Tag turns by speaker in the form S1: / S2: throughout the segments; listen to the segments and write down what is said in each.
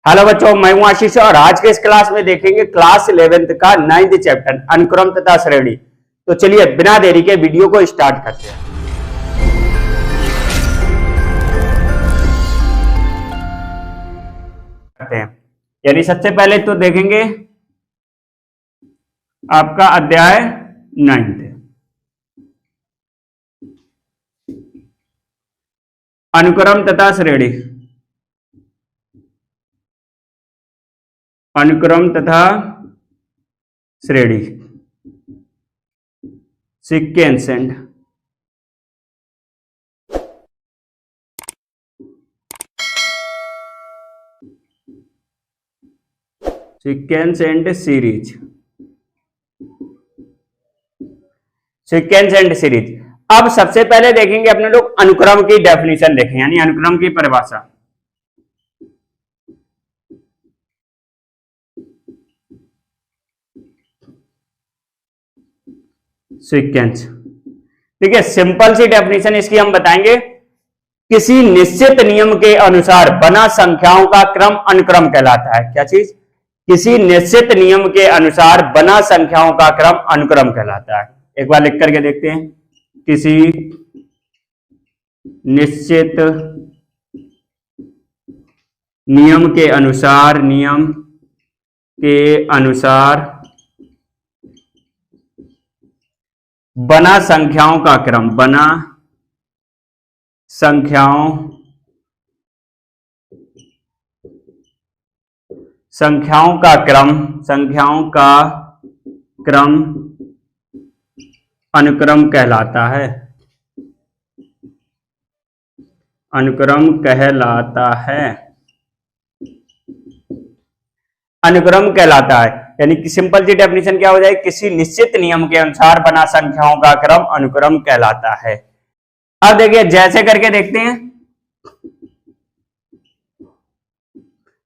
S1: Hello बच्चों, मैं हूं आशीष और आज के इस क्लास में देखेंगे क्लास 11th का 9th चैप्टर अनुक्रम तथा श्रेणी। तो चलिए बिना देरी के वीडियो को स्टार्ट करते हैं। यानी सबसे पहले तो देखेंगे आपका अध्याय 9th अनुक्रम तथा श्रेणी। अनुक्रम तथा श्रेणी, sequence and series. Sequence and series. अब सबसे पहले देखेंगे अपने लोग अनुक्रम की डेफिनेशन देखें, यानी अनुक्रम की परिभाषा। सीक्वेंस, ठीक है। सिंपल सी डेफिनेशन इसकी हम बताएंगे। किसी निश्चित नियम के अनुसार बना संख्याओं का क्रम अनुक्रम कहलाता है। क्या चीज? किसी निश्चित नियम के अनुसार बना संख्याओं का क्रम अनुक्रम कहलाता है। एक बार लिख करके देखते हैं। किसी निश्चित नियम के अनुसार बना संख्याओं का क्रम, बना संख्याओं का क्रम अनुक्रम कहलाता है। अनुक्रम कहलाता है। यानी कि सिंपल सी डेफिनेशन क्या हो जाए? किसी निश्चित नियम के अनुसार बना संख्याओं का क्रम अनुक्रम कहलाता है। अब देखिए जैसे करके देखते हैं।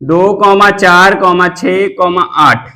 S1: 2, 4, 6, 8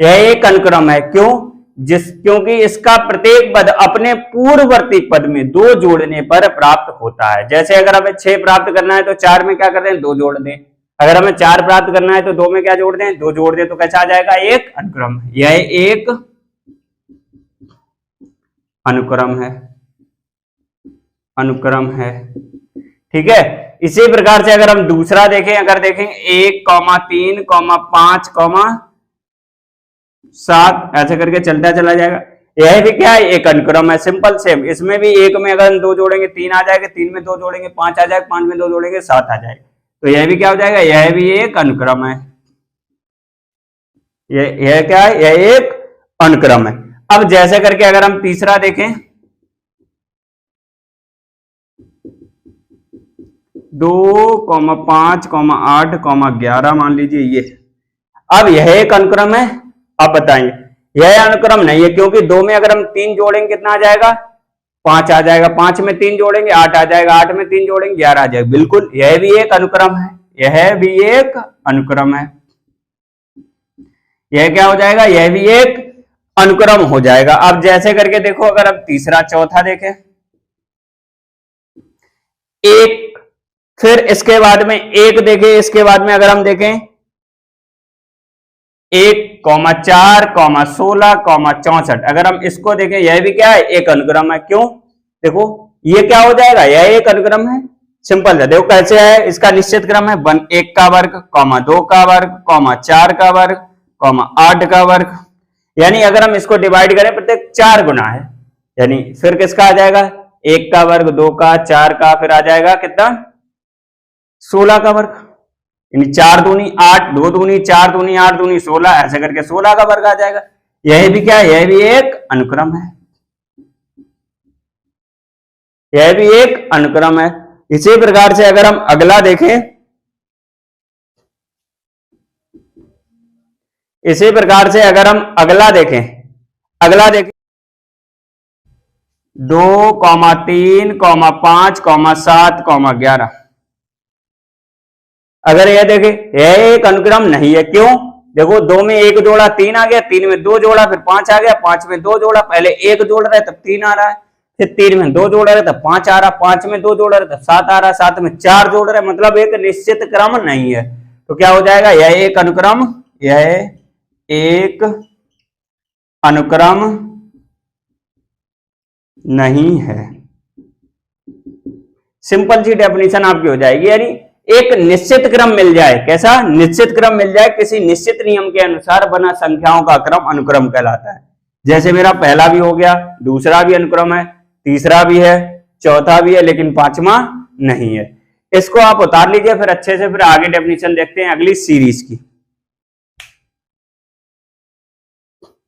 S1: यह एक अनुक्रम है। क्योंकि इसका प्रत्येक पद अपने पूर्ववर्ती पद में 2 जोड़ने पर प्राप्त होता है। जैसे अगर हमें 6 प्राप्त करना है तो 4 में क्या करते हैं? 2 जोड़ दें। अगर हमें 4 प्राप्त करना है तो 2 में क्या जोड़ दें? 2 जोड़ दें। तो कैसा आ जाएगा? एक अनुक्रम। यह एक अनुक्रम है। ठीक है। इसी प्रकार से अगर हम दूसरा देखें, अगर देखें 1, 3, 5, 7 ऐसे करके चलता चला जाएगा। यह भी क्या है? एक अनुक्रम है। Simple same. इसमें भी 1 में अगर हम 2 जोड़ेंगे 3 आ जाएगा, 3 में 2 जोड़ेंगे 5 आ जाएगा, 5 में 2 जोड़ेंगे 7 आ जाएगा। तो यह भी क्या हो जाएगा? यह भी एक अनुक्रम है। यह क्या है? यह एक अनुक्रम है। अब जैसे करके अगर हम तीसरा देखें, 2, 5, 8, 11 मान लीजिए ये। अब यह एक अनुक्रम है। अब बताइए, यह अनुक्रम नहीं है क्योंकि 2 में अगर हम 3 जोड़ेंगे कितना आ जाएगा? 5 आ जाएगा। 5 में 3 जोड़ेंगे 8 आ जाएगा। 8 में 3 जोड़ेंगे 11 आ जाएगा। बिल्कुल, यह भी एक अनुक्रम है। यह भी एक अनुक्रम है। यह क्या हो जाएगा? यह भी एक अनुक्रम हो जाएगा। अब जैसे करके देखो, अगर हम तीसरा चौथा देखें, 1, फिर इसके बाद में 1 देखें, इसके बाद में अगर हम देखें 1, 4, 16, 64 अगर हम इसको देखें, यह भी क्या है? एक अनुक्रम है। क्यों? देखो ये क्या हो जाएगा? यह एक अनुक्रम है। सिंपल है। देखो कैसे है? इसका निश्चित क्रम है 1 का वर्ग, 2 का वर्ग, 4 का वर्ग, 8 का वर्ग। यानी अगर हम इसको डिवाइड करें प्रत्येक 4 गुना है। यानी फिर किसका आ जाएगा? 1 का वर्ग, 2 का, 4 का, फिर आ जाएगा कितना? 16 का वर्ग। यानी 4 दूनी 8, 2 दूनी 4, दूनी 8, दूनी 16 ऐसे करके 16 का वर्ग आ जाएगा। यह भी क्या है? यह भी एक अनुक्रम है। यह भी एक अनुक्रम है। इसी प्रकार से अगर हम अगला देखें, अगला देखें 2, 3, 5, 7, 11 अगर यह देखें, यह एक अनुक्रम नहीं है। क्यों? देखो 2 में 1 जोड़ा 3 आ गया, 3 में 2 जोड़ा फिर 5 आ गया, 5 में 2 जोड़ा, पहले 1 जोड़ रहा है तब 3 आ रहा है, फिर 3 में 2 जोड़ रहे तब 5 आ रहा, 5 में 2 जोड़ रहे तब 7 आ रहा, 7 में 4 जोड़ रहे, मतलब एक निश्चित क्रम नहीं है। तो क्या हो जाएगा, यह एक अनुक्रम, यह एक अनुक्रम नहीं है। सिंपल सी डेफिनेशन आपकी हो जाएगी, यानी एक निश्चित क्रम मिल जाए, कैसा निश्चित क्रम मिल जाए, किसी निश्चित नियम के अनुसार बना संख्याओं का क्रम अनुक्रम कहलाता है। जैसे मेरा पहला भी हो गया, दूसरा भी अनुक्रम है, तीसरा भी है, चौथा भी है, लेकिन पांचवा नहीं है। इसको आप उतार लीजिए फिर अच्छे से, फिर आगे डेफिनेशन देखते हैं अगली सीरीज की।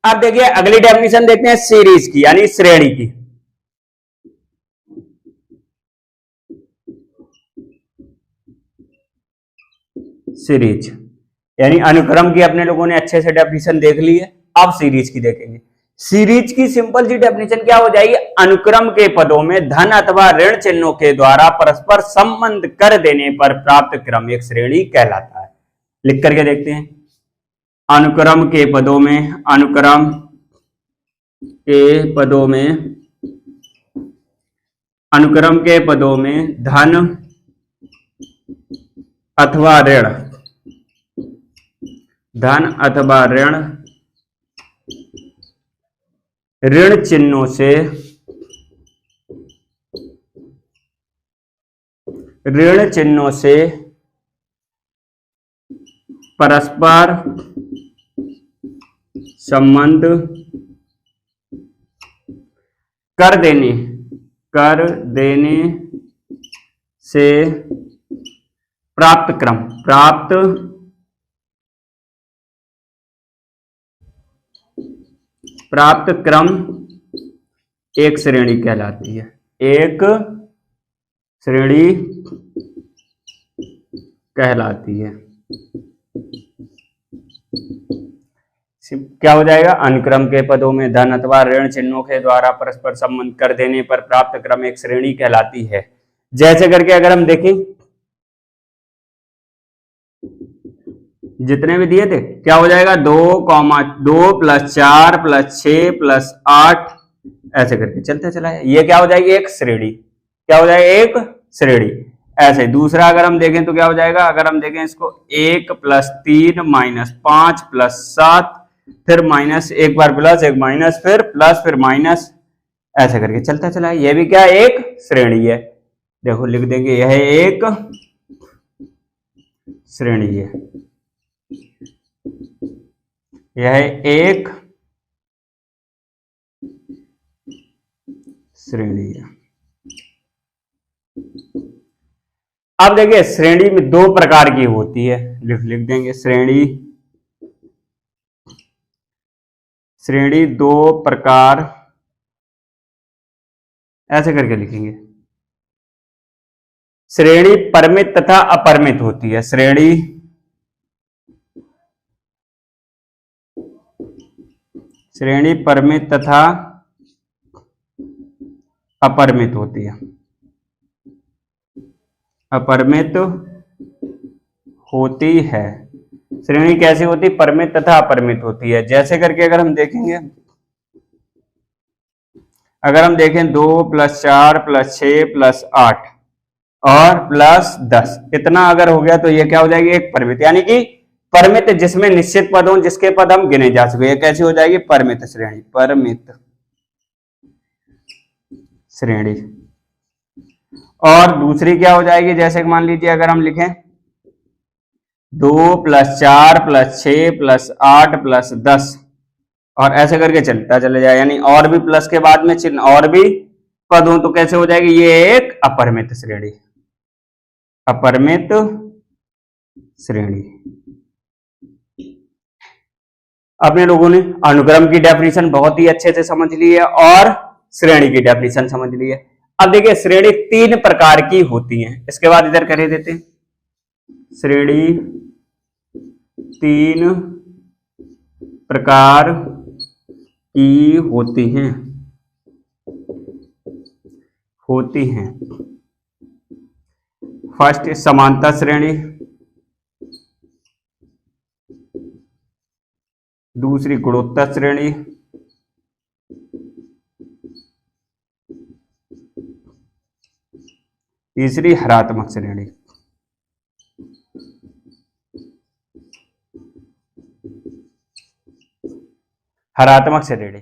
S1: अब देखिए अगली डेफिनेशन देखते हैं सीरीज की, यानी श्रेणी की। सीरीज यानी अनुक्रम की अपने लोगों ने अच्छे से डेफिनेशन देख ली है, अब सीरीज की देखेंगे। सीरीज की सिंपल सी डेफिनेशन क्या हो जाएगी, अनुक्रम के पदों में धन अथवा ऋण चिन्हों के द्वारा परस्पर संबंध कर देने पर प्राप्त क्रम एक श्रेणी कहलाता है। लिख करके देखते हैं, अनुक्रम के पदों में, अनुक्रम के पदों में, अनुक्रम के पदों में धन अथवा ऋण, धन अथवा ऋण, ऋण चिन्हों से, ऋण चिन्हों से परस्पर संबंध कर देने से प्राप्त क्रम, प्राप्त क्रम एक श्रेणी कहलाती है, एक श्रेणी कहलाती है। क्या हो जाएगा, अनुक्रम के पदों में धन अथवा ऋण चिन्हों के द्वारा परस्पर संबंध कर देने पर प्राप्त क्रम एक श्रेणी कहलाती है। जैसे करके अगर हम देखें, जितने भी दिए थे क्या हो जाएगा, 2, 2 + 4 + 6 + 8 ऐसे करके चलते चला है, ये क्या हो जाएगी एक श्रेणी, क्या हो जाएगा एक श्रेणी। ऐसे दूसरा अगर हम देखें तो क्या हो जाएगा, अगर हम देखें इसको 1 + 3 - 5 + 7 फिर माइनस, एक बार प्लस एक माइनस फिर प्लस फिर माइनस, ऐसे करके चलता चला है, यह भी क्या एक श्रेणी है। देखो लिख देंगे, यह एक श्रेणी है, यह एक श्रेणी है। अब देखिए श्रेणी में दो प्रकार की होती है, लिख देंगे श्रेणी दो प्रकार, ऐसे करके लिखेंगे। श्रेणी परिमित तथा अपरिमित होती है, श्रेणी परिमित तथा अपरिमित होती है, अपरिमित होती है। श्रेणी कैसी होती है, परिमित तथा अपरिमित होती है। जैसे करके अगर हम देखेंगे, अगर हम देखें 2 + 4 + 6 + 8 और +10 इतना अगर हो गया तो ये क्या हो जाएगी एक परिमित, यानी कि परिमित जिसमें निश्चित पद हो, जिसके पद हम गिने जा सके, ये कैसी हो जाएगी परिमित श्रेणी, परिमित श्रेणी। और दूसरी क्या हो जाएगी, जैसे मान लीजिए अगर हम लिखें 2 + 4 + 6 + 8 + 10 और ऐसे करके चलता चले जाए, यानी और भी प्लस के बाद में चिन्ह और भी पद हो तो कैसे हो जाएगी, ये एक अपरिमित श्रेणी, अपरिमित श्रेणी। अपने लोगों ने अनुक्रम की डेफिनेशन बहुत ही अच्छे से समझ ली है और श्रेणी की डेफिनेशन समझ ली है। अब देखिए श्रेणी तीन प्रकार की होती हैं, इसके बाद इधर कर देते हैं, श्रेणी तीन प्रकार की होती हैं। फर्स्ट समानता श्रेणी, दूसरी गुणोत्तर श्रेणी, तीसरी हरात्मक श्रेणी। हरात्मक श्रेणी।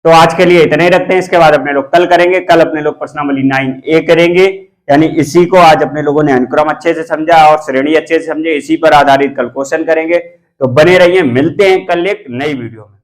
S1: तो आज के लिए इतने ही रखते हैं, इसके बाद अपने लोग कल करेंगे। कल अपने लोग प्रश्नावली 9A करेंगे, यानी इसी को आज अपने लोगों ने अनुक्रम अच्छे से समझा और श्रेणी अच्छे से समझे, इसी पर आधारित कल क्वेश्चन करेंगे। तो बने रहिए, मिलते हैं कल एक नई वीडियो में।